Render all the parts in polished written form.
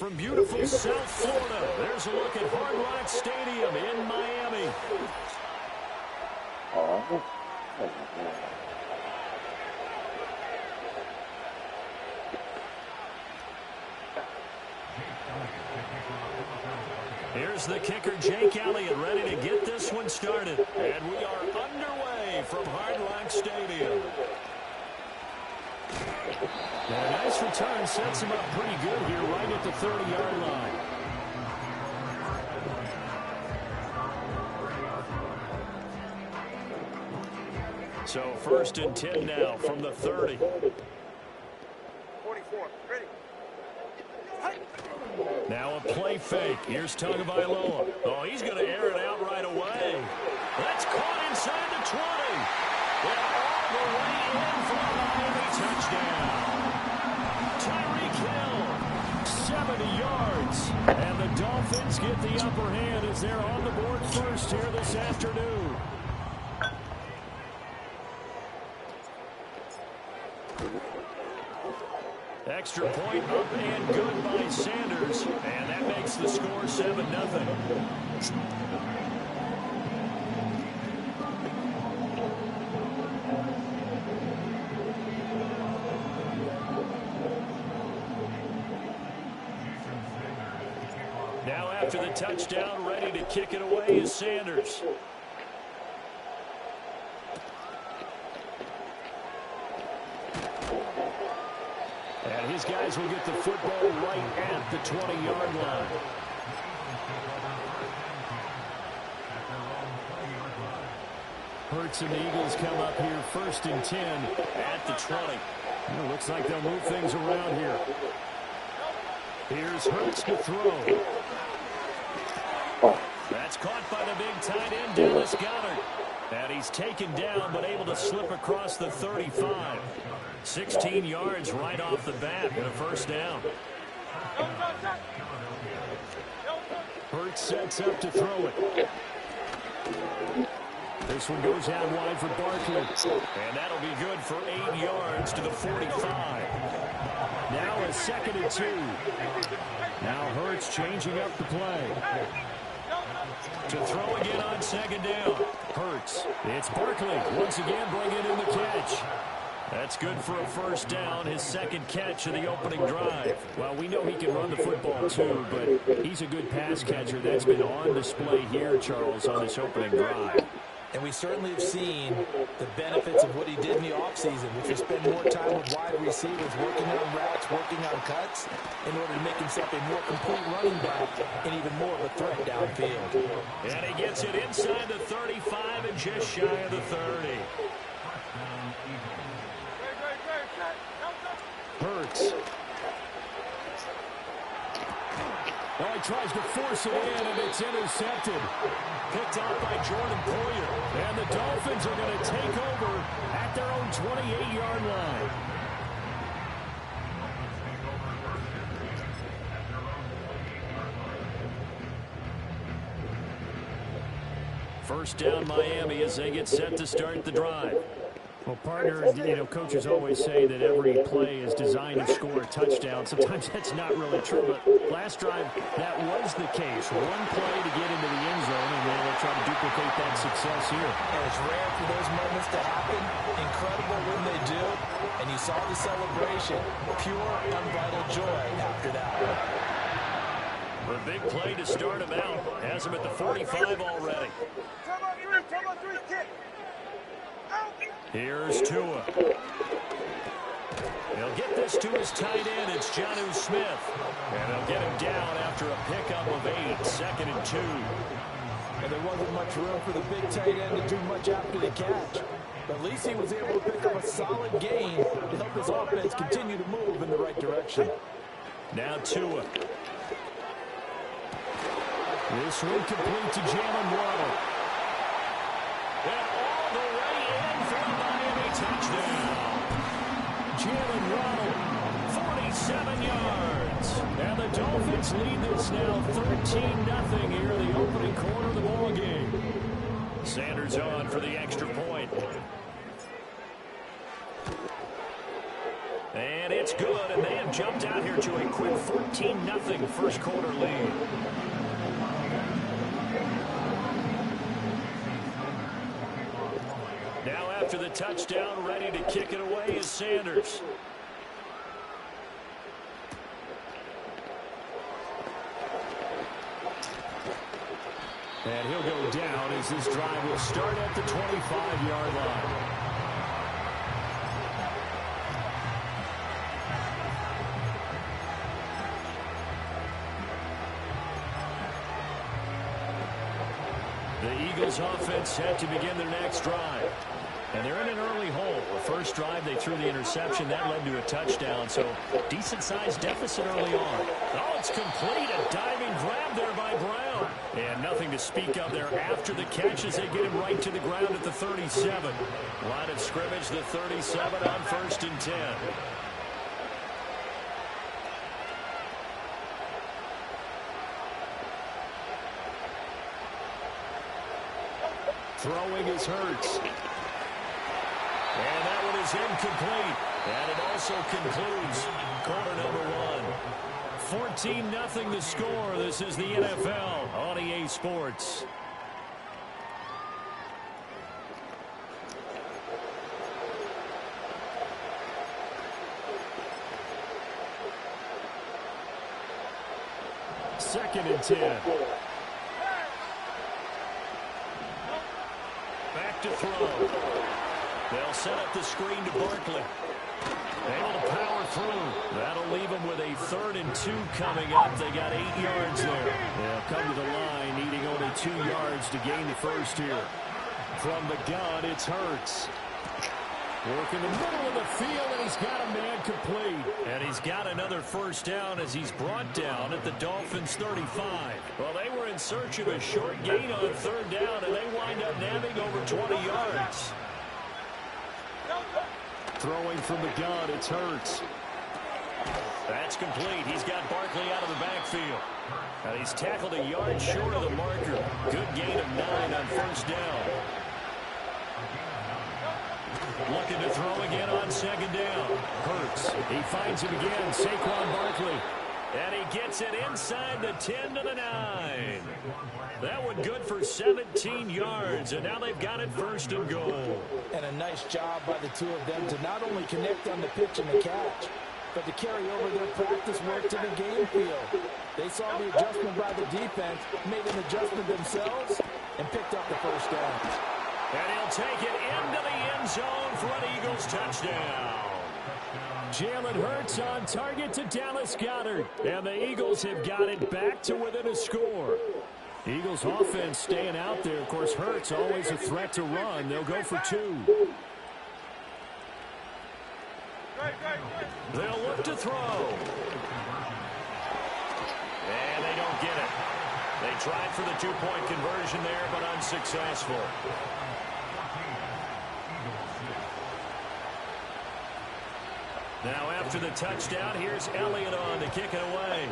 from beautiful South Florida, there's a look at Hard Rock Stadium in Miami. Here's the kicker, Jake Elliott, ready to get this one started. And we are underway from Hard Rock Stadium. And a nice return sets him up pretty good here right at the 30-yard line. So 1st and 10 now from the 30. 44, ready. Now a play fake. Here's Tagovailoa. Oh, he's going to air it out right away. That's caught inside the 20. And all the way in for a Miami touchdown. Tyreek Hill, 70 yards. And the Dolphins get the upper hand as they're on the board first here this afternoon. Extra point up and good by Sanders. And that makes the score 7-0. Now after the touchdown, ready to kick it away is Sanders. And his guys will get the football right at the 20-yard line. Hurts and the Eagles come up here 1st and 10 at the 20. Well, looks like they'll move things around here. Here's Hurts to throw. That's caught by the big tight end, Dallas Goedert. And he's taken down but able to slip across the 35. 16 yards right off the bat and a 1st down. Hurts sets up to throw it. This one goes out wide for Barkley. And that'll be good for 8 yards to the 45. Now a 2nd and 2. Now Hurts changing up the play. To throw again on 2nd down. Hurts. It's Barkley once again bringing in the catch. That's good for a 1st down, his 2nd catch of the opening drive. Well, we know he can run the football too, but he's a good pass catcher. That's been on display here, Charles, on this opening drive. And we certainly have seen the benefits of what he did in the offseason, which was spend more time with wide receivers, working on routes, working on cuts, in order to make himself a more complete running back and even more of a threat downfield. And he gets it inside the 35 and just shy of the 30. Hurts. Well, he tries to force it in, and it's intercepted. Picked off by Jordan Poyer. And the Dolphins are going to take over at their own 28-yard line. First down, Miami, as they get set to start the drive. Well, partner, coaches always say that every play is designed to score a touchdown. Sometimes that's not really true, but last drive, that was the case. One play to get into the end zone, and then they'll try to duplicate that success here. And it's rare for those moments to happen. Incredible when they do. And you saw the celebration. Pure, unbridled joy after that. A big play to start him out. Has him at the 45 already. Come on, three, kick. Here's Tua. He'll get this to his tight end. It's Jonnu Smith. And they'll get him down after a pickup of 8. 2nd and 2. And there wasn't much room for the big tight end to do much after the catch. But at least he was able to pick up a solid gain to help his offense continue to move in the right direction. Now Tua. This one complete to Jalen Waddle. And all the way in for a Miami touchdown. Jalen Waddle, 47 yards. And the Dolphins lead this now 13-0 here in the opening quarter of the ball game. Sanders on for the extra point. And it's That's good, and they have jumped out here to a quick 14-0 first quarter lead. Now after the touchdown, ready to kick it away is Sanders. And he'll go down as this drive will start at the 25-yard line. The Eagles offense set to begin their next drive. And they're in an early hole. The first drive, they threw the interception. That led to a touchdown, so decent-sized deficit early on. Oh, it's complete. A diving grab there by Brown. And nothing to speak of there after the catch as they get him right to the ground at the 37. Line of scrimmage, the 37 on 1st and 10. Throwing is Hurts. And that one is incomplete. And it also concludes quarter number 1. 14-0 the score. This is the NFL on EA Sports. Second and 10. Back to throw. They'll set up the screen to Barkley. Able to power through. That'll leave them with a 3rd and 2 coming up. They got 8 yards there. They'll come to the line, needing only 2 yards to gain the first here. From the gun, it's Hurts. Work in the middle of the field, and he's got a man complete. And he's got another first down as he's brought down at the Dolphins' 35. Well, they were in search of a short gain on 3rd down, and they wind up nabbing over 20 yards. Throwing from the gun, it's Hurts. That's complete. He's got Barkley out of the backfield. And he's tackled a yard short of the marker. Good gain of 9 on 1st down. Looking to throw again on 2nd down. Hurts. He finds him again. Saquon Barkley. And he gets it inside the 10 to the 9. That one good for 17 yards, and now they've got it 1st and goal. And a nice job by the two of them to not only connect on the pitch and the catch, but to carry over their practice work to the game field. They saw the adjustment by the defense, made an adjustment themselves, and picked up the first down. And he'll take it into the end zone for an Eagles touchdown. Jalen Hurts on target to Dallas Goedert. And the Eagles have got it back to within a score. Eagles offense staying out there. Of course, Hurts always a threat to run. They'll go for 2. They'll look to throw. And they don't get it. They tried for the 2-point conversion there, but unsuccessful. Now after the touchdown, here's Elliott on to kick it away.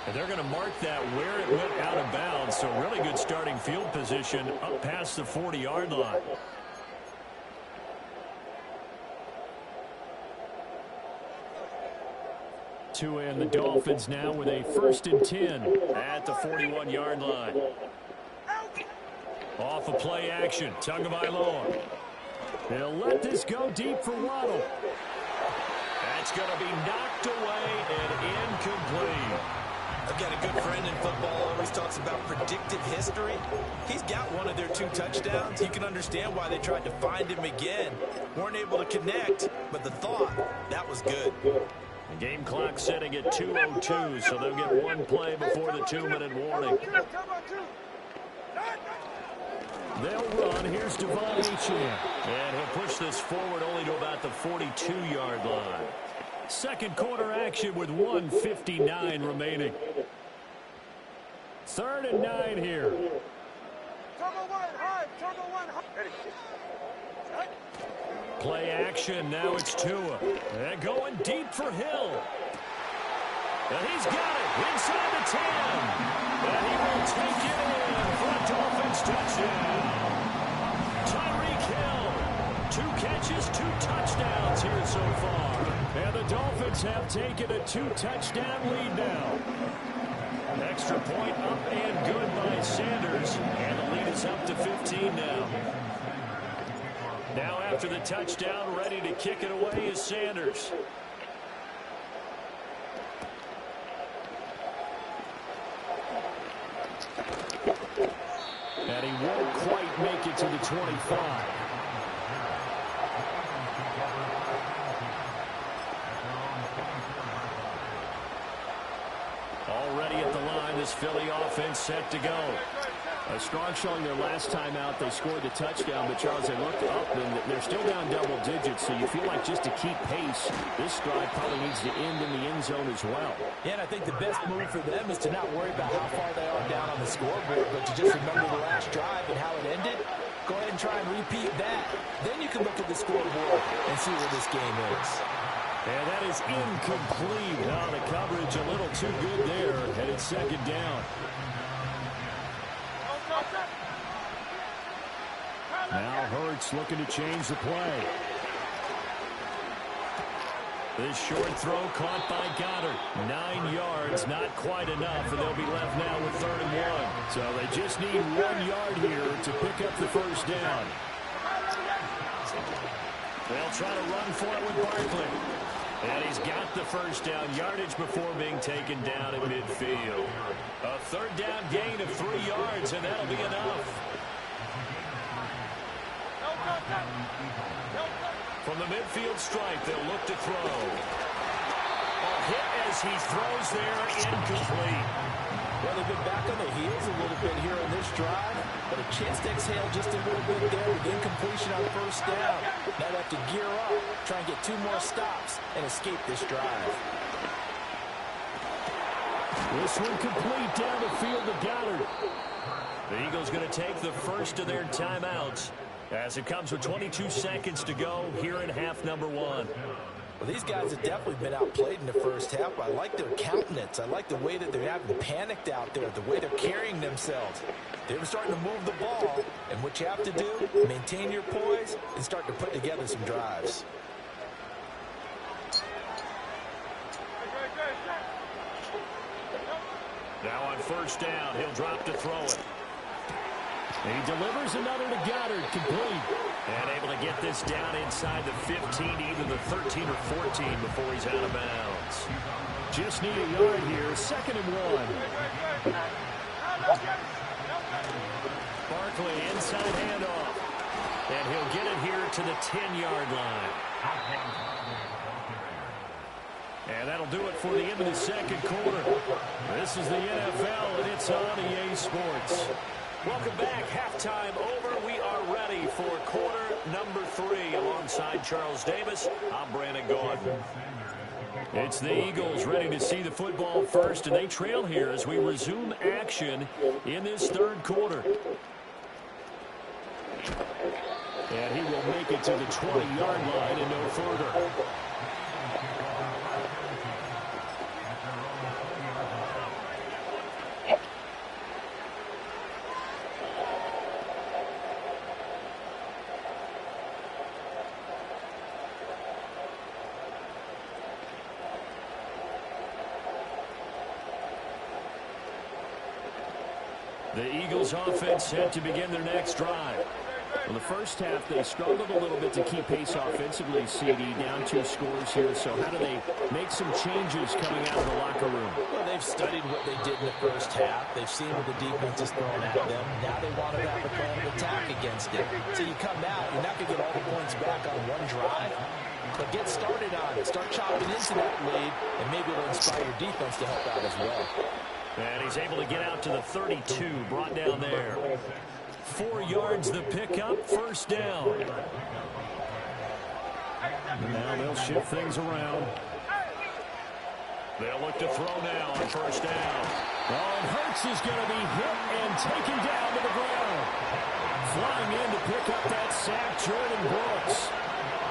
And they're going to mark that where it went out of bounds. So really good starting field position up past the 40-yard line. And the Dolphins now with a 1st and 10 at the 41-yard line. Off of play action. Tagovailoa. They'll let this go deep for Waddle. That's going to be knocked away and incomplete. I've got a good friend in football, always talks about predictive history. He's got one of their 2 touchdowns. You can understand why they tried to find him again. Weren't able to connect, but the thought, that was good. The game clock setting at 2:02, so they'll get 1 play before the 2-minute warning. They'll run. Here's Devon Achane. And he'll push this forward only to about the 42-yard line. Second quarter action with 1:59 remaining. 3rd and 9 here. Play action. Now it's Tua. And going deep for Hill. And he's got it inside the 10. And he will take it in for a Dolphins touchdown. Tyreek Hill, 2 catches, 2 touchdowns here so far. And the Dolphins have taken a 2-touchdown lead now. Extra point up and good by Sanders. And the lead is up to 15 now. Now after the touchdown, ready to kick it away is Sanders. And he won't quite make it to the 25. Already at the line, this Philly offense set to go. Strong showing their last time out. They scored the touchdown, but Charles, they looked up, and they're still down double digits, so you feel like just to keep pace, this drive probably needs to end in the end zone as well. Yeah, and I think the best move for them is to not worry about how far they are down on the scoreboard, but to just remember the last drive and how it ended. Go ahead and try and repeat that. Then you can look at the scoreboard and see where this game is. And that is incomplete. Now the coverage a little too good there, and it's second down. Now Hurts looking to change the play. This short throw caught by Goddard. 9 yards, not quite enough, and they'll be left now with 3rd and 1. So they just need 1 yard here to pick up the first down. They'll try to run for it with Barkley. And he's got the first down yardage before being taken down at midfield. A 3rd down gain of 3 yards, and that'll be enough. From the midfield stripe, they'll look to throw. A hit as he throws there, incomplete. Well, they've been back on their heels a little bit here on this drive, but a chance to exhale just a little bit there with incompletion on 1st down. Now they have to gear up, try and get 2 more stops, and escape this drive. This one complete down the field to Goddard. The Eagles going to take the first of their timeouts as it comes with 22 seconds to go here in half number 1. Well, these guys have definitely been outplayed in the first half. I like their countenance. I like the way that they're having panicked out there, the way they're carrying themselves. They're starting to move the ball, and what you have to do, maintain your poise and start to put together some drives. Now on 1st down, he'll drop to throw it. He delivers another to Goddard, complete. And able to get this down inside the 15, either the 13 or 14 before he's out of bounds. Just need a yard here, 2nd and 1. Barkley inside handoff. And he'll get it here to the 10-yard line. And that'll do it for the end of the 2nd quarter. This is the NFL, and it's on EA Sports. Welcome back. Halftime over. We are ready for quarter number 3. Alongside Charles Davis, I'm Brandon Gordon. It's the Eagles ready to see the football first, and they trail here as we resume action in this 3rd quarter. And he will make it to the 20-yard line and no further. The Eagles offense set to begin their next drive. Well, the first half, they struggled a little bit to keep pace offensively, CD, down 2 scores here. So how do they make some changes coming out of the locker room? Well, they've studied what they did in the first half. They've seen what the defense is throwing at them. Now they want to have a plan of attack against it. So you come out, you're not going to get all the points back on one drive, but get started on it. Start chopping into that lead, and maybe it'll inspire your defense to help out as well. And he's able to get out to the 32, brought down there. 4 yards the pickup, 1st down. Now they'll shift things around. They'll look to throw now on 1st down. Oh, and Hurts is going to be hit and taken down to the ground. Flying in to pick up that sack, Jordan Brooks.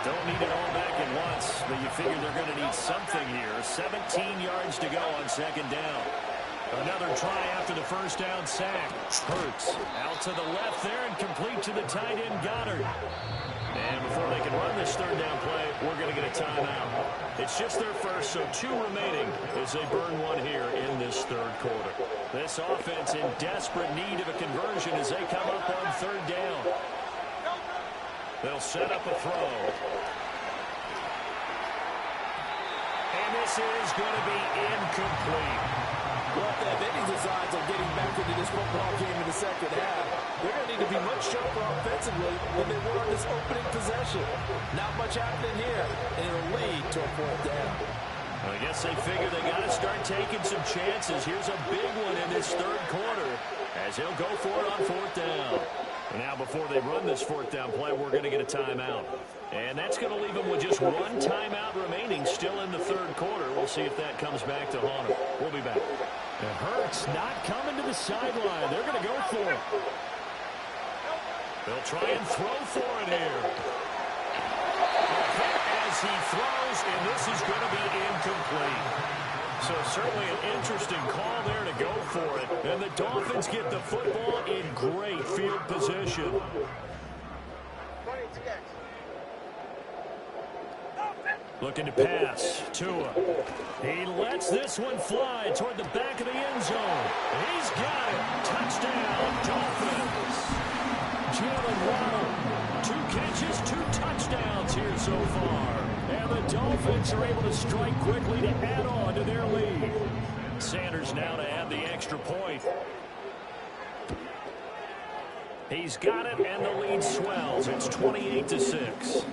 Don't need it all back at once, but you figure they're going to need something here. 17 yards to go on 2nd down. Another try after the 1st down sack. Hurts out to the left there and complete to the tight end Goddard. And before they can run this third down play, we're going to get a timeout. It's just their first, so 2 remaining as they burn one here in this third quarter. This offense in desperate need of a conversion as they come up on third down. They'll set up a throw. And this is going to be incomplete. Well, if they have any designs of getting back into this football game in the second half, they're going to need to be much sharper offensively than they were on this opening possession. Not much happening here, and it'll lead to a fourth down. I guess they figure they got to start taking some chances. Here's a big one in this third quarter as he'll go for it on fourth down. And now before they run this fourth down play, we're going to get a timeout. And that's going to leave them with just one timeout remaining still in the third quarter. We'll see if that comes back to haunt them. We'll be back. And Hurts not coming to the sideline. They're going to go for it. They'll try and throw for it here. As he throws, and this is going to be incomplete. So certainly an interesting call there to go for it. And the Dolphins get the football in great field position. Looking to pass. Tua. He lets this one fly toward the back of the end zone. He's got it. Touchdown, Dolphins. Jalen Waddle. 2 catches, 2 touchdowns here so far. And the Dolphins are able to strike quickly to add on to their lead. Sanders now to add the extra point. He's got it, and the lead swells. It's 28-6.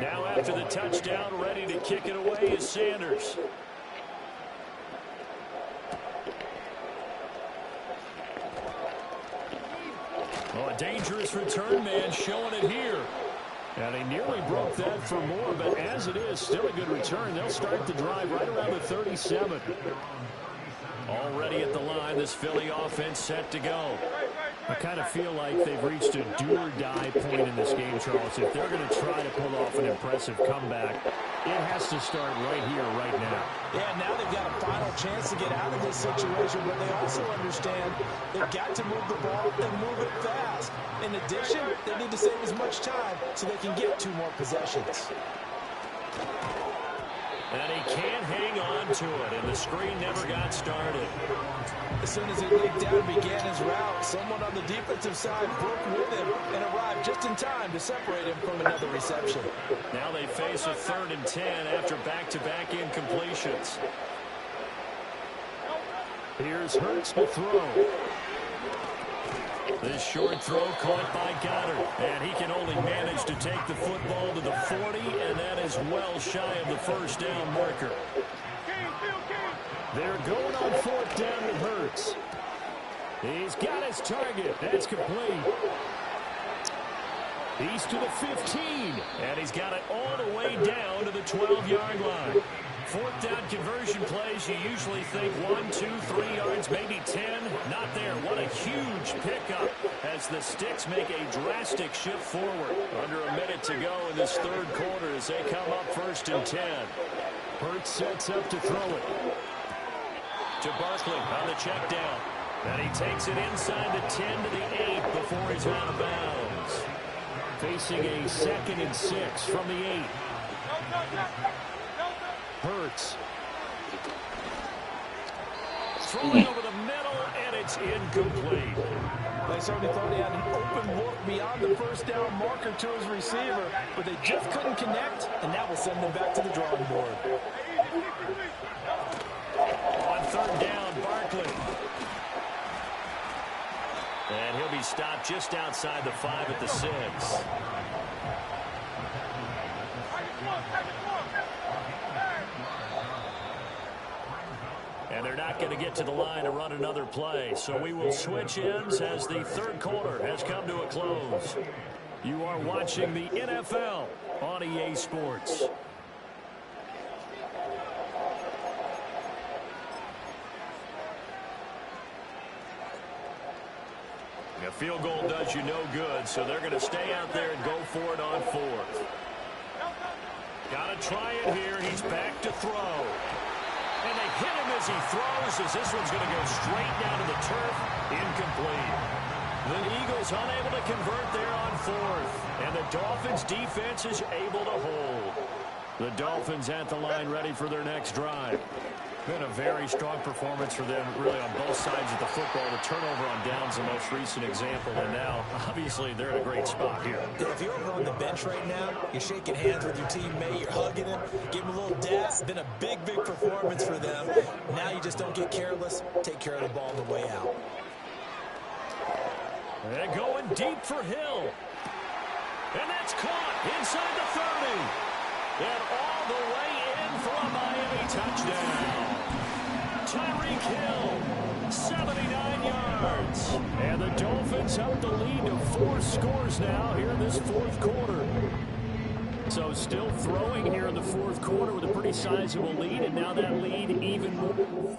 Now after the touchdown, ready to kick it away is Sanders. Oh, a dangerous return man showing it here. And he nearly broke that for more, but as it is, still a good return. They'll start the drive right around the 37. Already at the line, this Philly offense set to go. I kind of feel like they've reached a do-or-die point in this game, Charles. If they're going to try to pull off an impressive comeback, it has to start right here, right now. Yeah, now they've got a final chance to get out of this situation, but they also understand they've got to move the ball and move it fast. In addition, they need to save as much time so they can get 2 more possessions. And he can't hang on to it, and the screen never got started. As soon as he leaped down and began his route, someone on the defensive side broke with him and arrived just in time to separate him from another reception. Now they face a 3rd and 10 after back-to-back incompletions. Here's Hurts to throw. This short throw caught by Goddard, and he can only manage to take the football to the 40, and that is well shy of the first down marker. They're going on 4th down with Hurts. He's got his target. That's complete. He's to the 15. And he's got it all the way down to the 12-yard line. 4th down conversion plays, you usually think 1, 2, 3 yards, maybe 10. Not there. What a huge pickup as the Sticks make a drastic shift forward. Under a minute to go in this third quarter as they come up 1st and 10. Hurts sets up to throw it. To Barkley on the check down. And he takes it inside the 10 to the 8 before he's out of bounds. Facing a 2nd and 6 from the 8. Hurts. Throwing over the middle, and it's incomplete. They certainly thought he had an open look beyond the first down marker to his receiver, but they just couldn't connect, and that will send them back to the drawing board. On 3rd down, Barkley. And he'll be stopped just outside the 5 at the 6. And they're not going to get to the line to run another play. So we will switch ends as the third quarter has come to a close. You are watching the NFL on EA Sports. A field goal does you no good, so they're going to stay out there and go for it on 4th. Got to try it here. He's back to throw. And they hit him as he throws, as this one's going to go straight down to the turf. Incomplete. The Eagles unable to convert there on fourth. And the Dolphins defense is able to hold. The Dolphins at the line ready for their next drive. Been a very strong performance for them, really, on both sides of the football. The turnover on downs, the most recent example, and now, obviously, they're in a great spot here. If you're over on the bench right now, you're shaking hands with your teammate, you're hugging him, give him a little dap. It's been a big, big performance for them. Now you just don't get careless. Take care of the ball on the way out. And going deep for Hill. And that's caught inside the 30. And all the way in for a Miami touchdown. Tyreek Hill, 79 yards. And the Dolphins up the lead to 4 scores now here in this fourth quarter. So still throwing here in the fourth quarter with a pretty sizable lead, and now that lead even more.